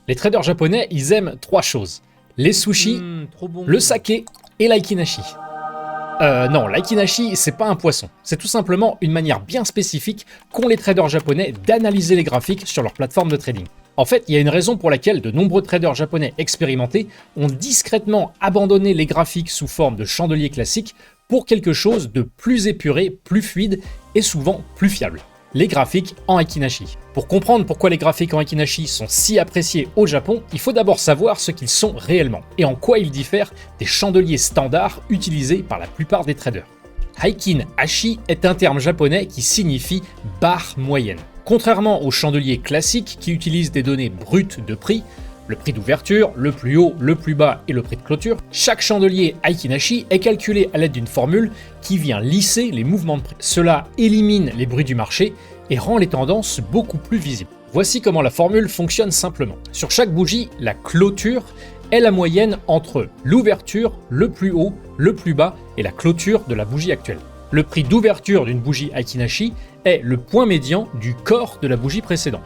Les traders japonais, ils aiment 3 choses. Les sushis, Trop bon. le saké et l'aikinashi. Non, l'aikinashi, c'est pas un poisson. C'est tout simplement une manière bien spécifique qu'ont les traders japonais d'analyser les graphiques sur leur plateforme de trading. En fait, il y a une raison pour laquelle de nombreux traders japonais expérimentés ont discrètement abandonné les graphiques sous forme de chandeliers classiques pour quelque chose de plus épuré, plus fluide et souvent plus fiable. Les graphiques en Aikinashi. Pour comprendre pourquoi les graphiques en Aikinashi sont si appréciés au Japon, il faut d'abord savoir ce qu'ils sont réellement et en quoi ils diffèrent des chandeliers standards utilisés par la plupart des traders. Heikin Ashi est un terme japonais qui signifie barre moyenne. Contrairement aux chandeliers classiques qui utilisent des données brutes de prix, le prix d'ouverture, le plus haut, le plus bas et le prix de clôture, chaque chandelier Aikinashi est calculé à l'aide d'une formule qui vient lisser les mouvements de prix. Cela élimine les bruits du marché et rend les tendances beaucoup plus visibles. Voici comment la formule fonctionne simplement. Sur chaque bougie, la clôture est la moyenne entre l'ouverture, le plus haut, le plus bas et la clôture de la bougie actuelle. Le prix d'ouverture d'une bougie Aikinashi est le point médian du corps de la bougie précédente.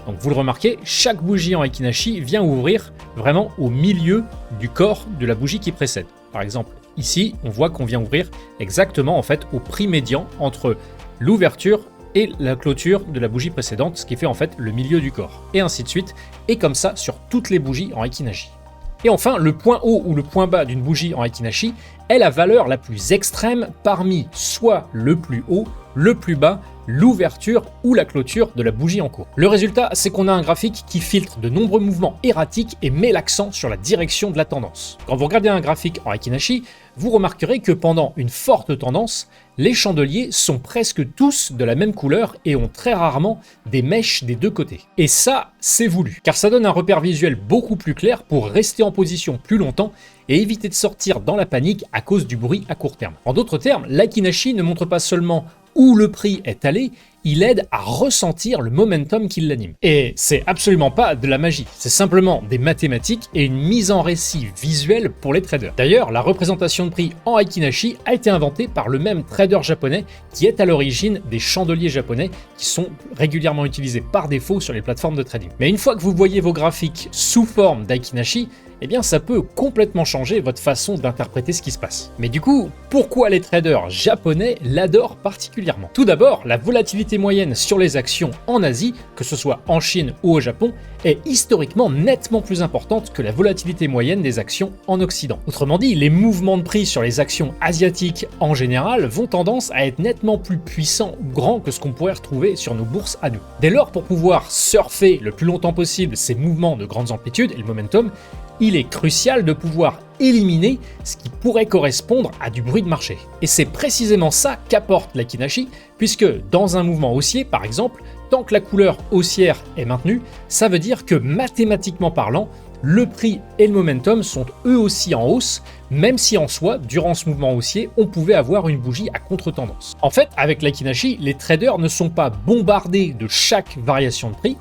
Donc vous le remarquez, chaque bougie en Aikinashi vient ouvrir vraiment au milieu du corps de la bougie qui précède. Par exemple, ici, on voit qu'on vient ouvrir exactement en fait au prix médian entre l'ouverture et la clôture de la bougie précédente, ce qui fait en fait le milieu du corps. Et ainsi de suite, et comme ça sur toutes les bougies en Aikinashi. Et enfin, le point haut ou le point bas d'une bougie en Aikinashi est la valeur la plus extrême parmi soit le plus haut, le plus bas, l'ouverture ou la clôture de la bougie en cours. Le résultat, c'est qu'on a un graphique qui filtre de nombreux mouvements erratiques et met l'accent sur la direction de la tendance. Quand vous regardez un graphique en Aikinashi, vous remarquerez que pendant une forte tendance, les chandeliers sont presque tous de la même couleur et ont très rarement des mèches des deux côtés. Et ça, c'est voulu, car ça donne un repère visuel beaucoup plus clair pour rester en position plus longtemps et éviter de sortir dans la panique à cause du bruit à court terme. En d'autres termes, l'Aikinashi ne montre pas seulement où le prix est allé, il aide à ressentir le momentum qui l'anime. Et c'est absolument pas de la magie, c'est simplement des mathématiques et une mise en récit visuelle pour les traders. D'ailleurs, la représentation de prix en Aikinashi a été inventée par le même trader japonais qui est à l'origine des chandeliers japonais qui sont régulièrement utilisés par défaut sur les plateformes de trading. Mais une fois que vous voyez vos graphiques sous forme d'Aikinashi, eh bien ça peut complètement changer votre façon d'interpréter ce qui se passe. Mais du coup, pourquoi les traders japonais l'adorent particulièrement? Tout d'abord, la volatilité moyenne sur les actions en Asie, que ce soit en Chine ou au Japon, est historiquement nettement plus importante que la volatilité moyenne des actions en Occident. Autrement dit, les mouvements de prix sur les actions asiatiques en général vont tendance à être nettement plus puissants ou grands que ce qu'on pourrait retrouver sur nos bourses à nous. Dès lors, pour pouvoir surfer le plus longtemps possible ces mouvements de grandes amplitudes et le momentum, il est crucial de pouvoir éliminer ce qui pourrait correspondre à du bruit de marché. Et c'est précisément ça qu'apporte l'Aikinashi, puisque dans un mouvement haussier, par exemple, tant que la couleur haussière est maintenue, ça veut dire que mathématiquement parlant, le prix et le momentum sont eux aussi en hausse, même si en soi, durant ce mouvement haussier, on pouvait avoir une bougie à contre-tendance. En fait, avec l'Aikinashi, les traders ne sont pas bombardés de chaque variation de prix,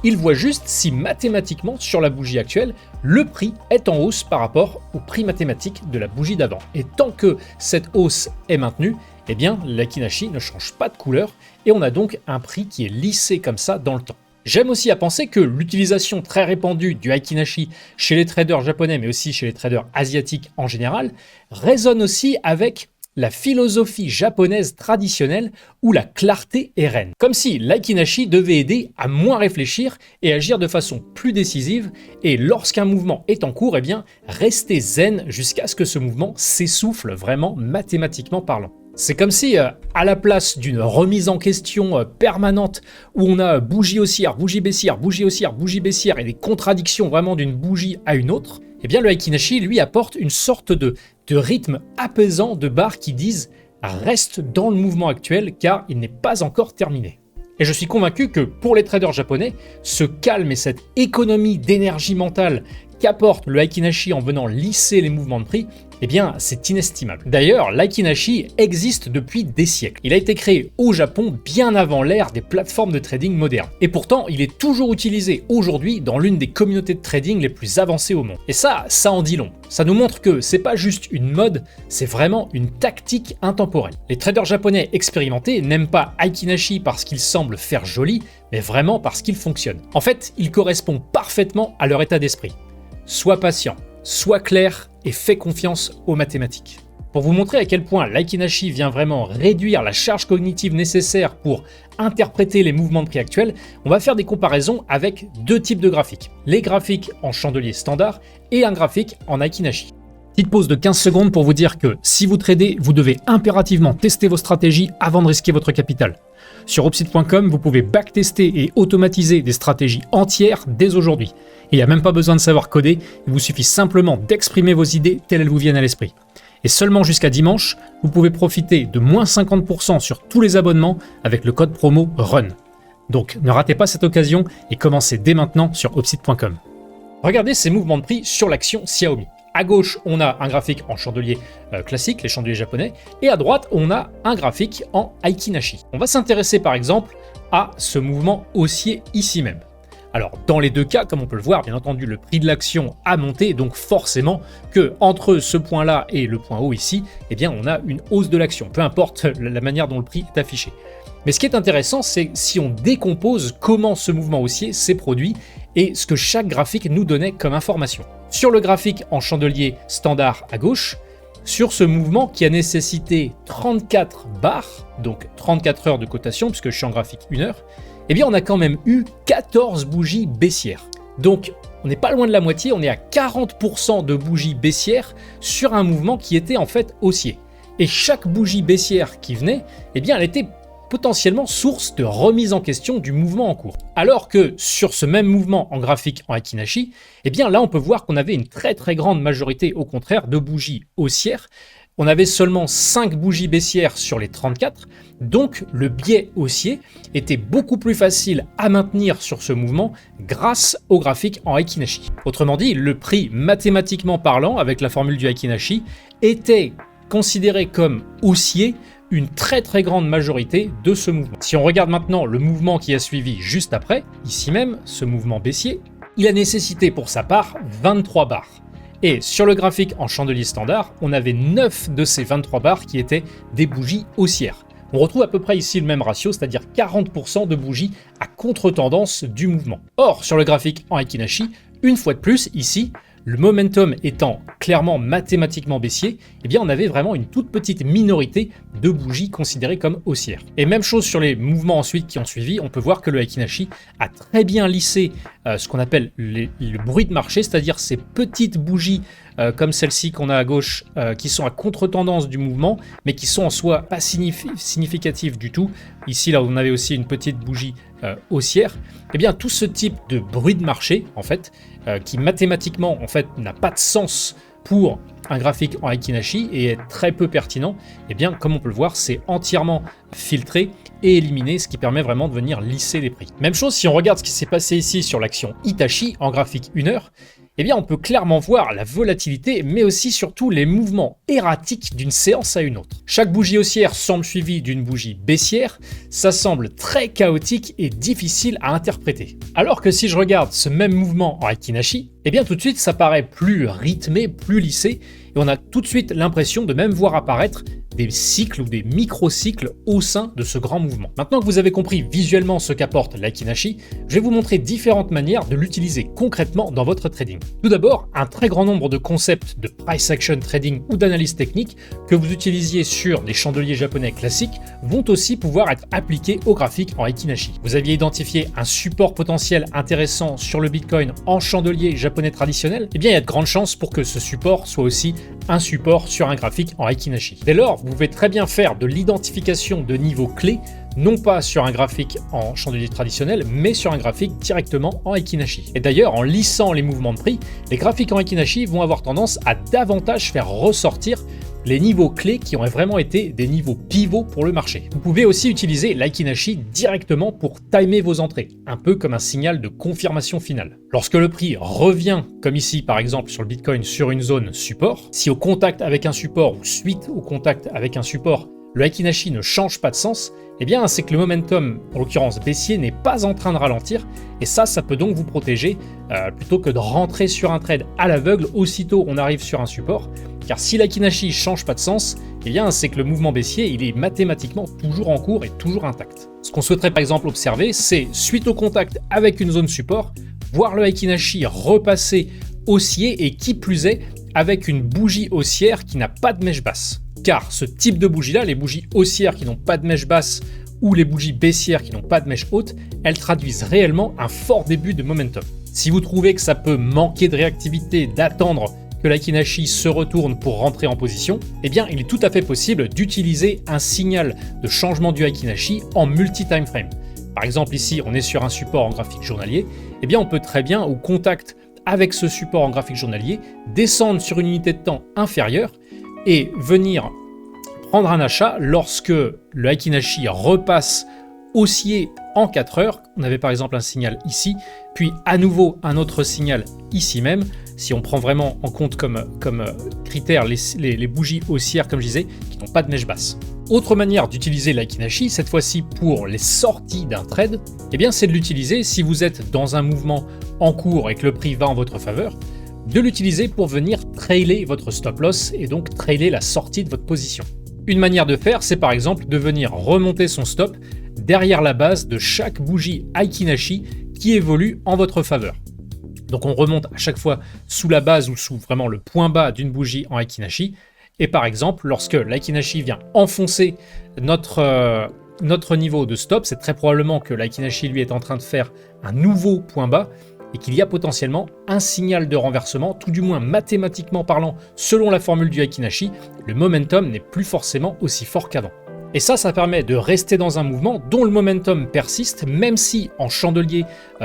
ils voient juste si mathématiquement, sur la bougie actuelle, le prix est en hausse par rapport au prix mathématique de la bougie d'avant. Et tant que cette hausse est maintenue, eh bien l'Aikinashi ne change pas de couleur et on a donc un prix qui est lissé comme ça dans le temps. J'aime aussi à penser que l'utilisation très répandue du Aikinashi chez les traders japonais, mais aussi chez les traders asiatiques en général, résonne aussi avec la philosophie japonaise traditionnelle où la clarté est reine. Comme si l'Aikinashi devait aider à moins réfléchir et agir de façon plus décisive, et lorsqu'un mouvement est en cours, eh bien, rester zen jusqu'à ce que ce mouvement s'essouffle vraiment mathématiquement parlant. C'est comme si, à la place d'une remise en question permanente, où on a bougie haussière, bougie baissière, bougie haussière, bougie baissière, et des contradictions vraiment d'une bougie à une autre, eh bien le Aikinashi, lui, apporte une sorte de rythme apaisant de barres qui disent « reste dans le mouvement actuel car il n'est pas encore terminé ». Et je suis convaincu que pour les traders japonais, ce calme et cette économie d'énergie mentale qu'apporte le Aiki-Nashi en venant lisser les mouvements de prix, eh bien, c'est inestimable. D'ailleurs, l'Aiki-Nashi existe depuis des siècles. Il a été créé au Japon bien avant l'ère des plateformes de trading modernes. Et pourtant, il est toujours utilisé aujourd'hui dans l'une des communautés de trading les plus avancées au monde. Et ça en dit long. Ça nous montre que c'est pas juste une mode, c'est vraiment une tactique intemporelle. Les traders japonais expérimentés n'aiment pas Aiki-Nashi parce qu'il semble faire joli, mais vraiment parce qu'il fonctionne. En fait, il correspond parfaitement à leur état d'esprit. Sois patient, sois clair et fais confiance aux mathématiques. Pour vous montrer à quel point l'Aiki-Nashi vient vraiment réduire la charge cognitive nécessaire pour interpréter les mouvements de prix actuels, on va faire des comparaisons avec deux types de graphiques. Les graphiques en chandelier standard et un graphique en Aiki-Nashi. Petite pause de 15 secondes pour vous dire que si vous tradez, vous devez impérativement tester vos stratégies avant de risquer votre capital. Sur Opsite.com, vous pouvez backtester et automatiser des stratégies entières dès aujourd'hui. Il n'y a même pas besoin de savoir coder, il vous suffit simplement d'exprimer vos idées telles elles vous viennent à l'esprit. Et seulement jusqu'à dimanche, vous pouvez profiter de moins 50% sur tous les abonnements avec le code promo RUN. Donc ne ratez pas cette occasion et commencez dès maintenant sur Opsite.com. Regardez ces mouvements de prix sur l'action Xiaomi. À gauche, on a un graphique en chandelier classique, les chandeliers japonais, et à droite, on a un graphique en Aiki-Nashi. On va s'intéresser par exemple à ce mouvement haussier ici même. Alors, dans les deux cas, comme on peut le voir, bien entendu, le prix de l'action a monté, donc forcément que entre ce point-là et le point haut ici, eh bien, on a une hausse de l'action, peu importe la manière dont le prix est affiché. Mais ce qui est intéressant, c'est si on décompose comment ce mouvement haussier s'est produit et ce que chaque graphique nous donnait comme information. Sur le graphique en chandelier standard à gauche, sur ce mouvement qui a nécessité 34 barres, donc 34 heures de cotation, puisque je suis en graphique 1 heure, eh bien on a quand même eu 14 bougies baissières. Donc on n'est pas loin de la moitié, on est à 40% de bougies baissières sur un mouvement qui était en fait haussier. Et chaque bougie baissière qui venait, eh bien elle était potentiellement source de remise en question du mouvement en cours. Alors que sur ce même mouvement en graphique en Aiki-Nashi, eh bien là on peut voir qu'on avait une très grande majorité au contraire de bougies haussières. On avait seulement 5 bougies baissières sur les 34, donc le biais haussier était beaucoup plus facile à maintenir sur ce mouvement grâce au graphique en Aiki-Nashi. Autrement dit, le prix mathématiquement parlant, avec la formule du Aiki-Nashi, était considéré comme haussier une très grande majorité de ce mouvement. Si on regarde maintenant le mouvement qui a suivi juste après, ici même, ce mouvement baissier, il a nécessité pour sa part 23 barres. Et sur le graphique en chandelier standard, on avait 9 de ces 23 barres qui étaient des bougies haussières. On retrouve à peu près ici le même ratio, c'est-à-dire 40% de bougies à contre-tendance du mouvement. Or, sur le graphique en Aiki-Nashi, une fois de plus, ici, le momentum étant clairement mathématiquement baissier, eh bien on avait vraiment une toute petite minorité de bougies considérées comme haussières. Et même chose sur les mouvements ensuite qui ont suivi, on peut voir que le Aiki-Nashi a très bien lissé ce qu'on appelle le bruit de marché, c'est-à-dire ces petites bougies comme celle-ci qu'on a à gauche, qui sont à contre-tendance du mouvement, mais qui sont en soi pas significatives du tout. Ici, là, on avait aussi une petite bougie haussière. Eh bien, tout ce type de bruit de marché, en fait, qui mathématiquement, en fait, n'a pas de sens pour un graphique en Aiki-Nashi et est très peu pertinent, eh bien, comme on peut le voir, c'est entièrement filtré et éliminé, ce qui permet vraiment de venir lisser les prix. Même chose si on regarde ce qui s'est passé ici sur l'action Hitachi en graphique 1 heure, eh bien on peut clairement voir la volatilité, mais aussi surtout les mouvements erratiques d'une séance à une autre. Chaque bougie haussière semble suivie d'une bougie baissière, ça semble très chaotique et difficile à interpréter. Alors que si je regarde ce même mouvement en Aiki-Nashi, eh bien tout de suite ça paraît plus rythmé, plus lissé, et on a tout de suite l'impression de même voir apparaître des cycles ou des micro-cycles au sein de ce grand mouvement. Maintenant que vous avez compris visuellement ce qu'apporte l'Aiki-Nashi, je vais vous montrer différentes manières de l'utiliser concrètement dans votre trading. Tout d'abord, un très grand nombre de concepts de price action trading ou d'analyse technique que vous utilisiez sur des chandeliers japonais classiques vont aussi pouvoir être appliqués au graphique en Aiki-Nashi. Vous aviez identifié un support potentiel intéressant sur le Bitcoin en chandelier japonais traditionnel, eh bien il y a de grandes chances pour que ce support soit aussi un support sur un graphique en Aiki-Nashi. Dès lors, vous pouvez très bien faire de l'identification de niveaux clés, non pas sur un graphique en chandelier traditionnel, mais sur un graphique directement en Aiki-Nashi. Et d'ailleurs, en lissant les mouvements de prix, les graphiques en Aiki-Nashi vont avoir tendance à davantage faire ressortir les niveaux clés qui ont vraiment été des niveaux pivots pour le marché. Vous pouvez aussi utiliser l'Aikinashi directement pour timer vos entrées, un peu comme un signal de confirmation finale. Lorsque le prix revient, comme ici par exemple sur le Bitcoin, sur une zone support, si au contact avec un support ou suite au contact avec un support, le Aikinashi ne change pas de sens, eh bien c'est que le momentum, en l'occurrence baissier, n'est pas en train de ralentir, et ça peut donc vous protéger plutôt que de rentrer sur un trade à l'aveugle aussitôt on arrive sur un support, car si l'Aikinashi ne change pas de sens, eh bien c'est que le mouvement baissier il est mathématiquement toujours en cours et toujours intact. Ce qu'on souhaiterait par exemple observer, c'est suite au contact avec une zone support, voir le Aikinashi repasser haussier et qui plus est avec une bougie haussière qui n'a pas de mèche basse. Car ce type de bougie-là, les bougies haussières qui n'ont pas de mèche basse ou les bougies baissières qui n'ont pas de mèche haute, elles traduisent réellement un fort début de momentum. Si vous trouvez que ça peut manquer de réactivité d'attendre que l'Aikinashi se retourne pour rentrer en position, eh bien il est tout à fait possible d'utiliser un signal de changement du Aikinashi en multi-time frame. Par exemple ici on est sur un support en graphique journalier, eh bien on peut très bien au contact avec ce support en graphique journalier descendre sur une unité de temps inférieure et venir prendre un achat lorsque le Aikinashi repasse haussier en 4 heures. On avait par exemple un signal ici, puis à nouveau un autre signal ici même, si on prend vraiment en compte comme critère les bougies haussières, comme je disais, qui n'ont pas de mèche basse. Autre manière d'utiliser l'Aikinashi, cette fois-ci pour les sorties d'un trade, eh bien c'est de l'utiliser si vous êtes dans un mouvement en cours et que le prix va en votre faveur, de l'utiliser pour venir trailer votre stop loss et donc trailer la sortie de votre position. Une manière de faire, c'est par exemple de venir remonter son stop derrière la base de chaque bougie Aikinashi qui évolue en votre faveur. Donc on remonte à chaque fois sous la base ou sous vraiment le point bas d'une bougie en Aikinashi. Et par exemple, lorsque l'Aikinashi vient enfoncer notre niveau de stop, c'est très probablement que l'Aikinashi lui est en train de faire un nouveau point bas et qu'il y a potentiellement un signal de renversement, tout du moins mathématiquement parlant, selon la formule du Aikinashi, le momentum n'est plus forcément aussi fort qu'avant. Et ça permet de rester dans un mouvement dont le momentum persiste, même si en chandelier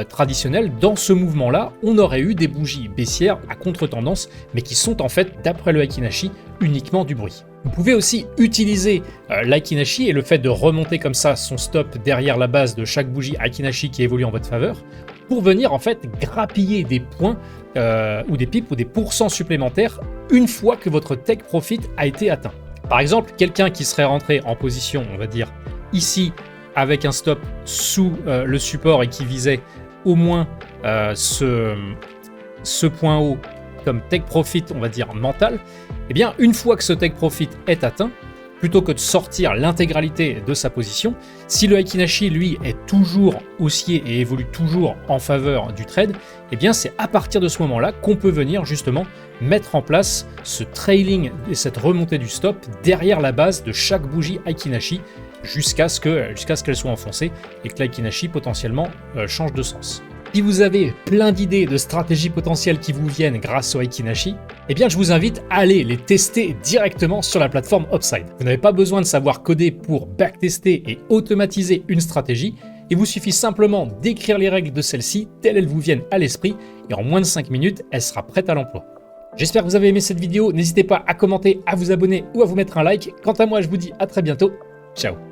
traditionnel, dans ce mouvement-là, on aurait eu des bougies baissières à contre-tendance, mais qui sont en fait, d'après le Aikinashi, uniquement du bruit. Vous pouvez aussi utiliser l'Aikinashi et le fait de remonter comme ça son stop derrière la base de chaque bougie Aikinashi qui évolue en votre faveur, pour venir en fait grappiller des points ou des pips ou des pourcents supplémentaires une fois que votre take profit a été atteint. Par exemple, quelqu'un qui serait rentré en position, on va dire, ici, avec un stop sous le support et qui visait au moins ce point haut comme take profit, on va dire, mental, eh bien, une fois que ce take profit est atteint, plutôt que de sortir l'intégralité de sa position, si le Aikinashi, lui, est toujours haussier et évolue toujours en faveur du trade, eh bien c'est à partir de ce moment-là qu'on peut venir justement mettre en place ce trailing et cette remontée du stop derrière la base de chaque bougie Aikinashi jusqu'à ce qu'elle soit enfoncée et que l'Aikinashi potentiellement change de sens. Si vous avez plein d'idées de stratégies potentielles qui vous viennent grâce au Aikinashi, eh bien je vous invite à aller les tester directement sur la plateforme Upside. Vous n'avez pas besoin de savoir coder pour backtester et automatiser une stratégie, il vous suffit simplement d'écrire les règles de celle-ci telles elles vous viennent à l'esprit et en moins de 5 minutes, elle sera prête à l'emploi. J'espère que vous avez aimé cette vidéo, n'hésitez pas à commenter, à vous abonner ou à vous mettre un like. Quant à moi, je vous dis à très bientôt, ciao.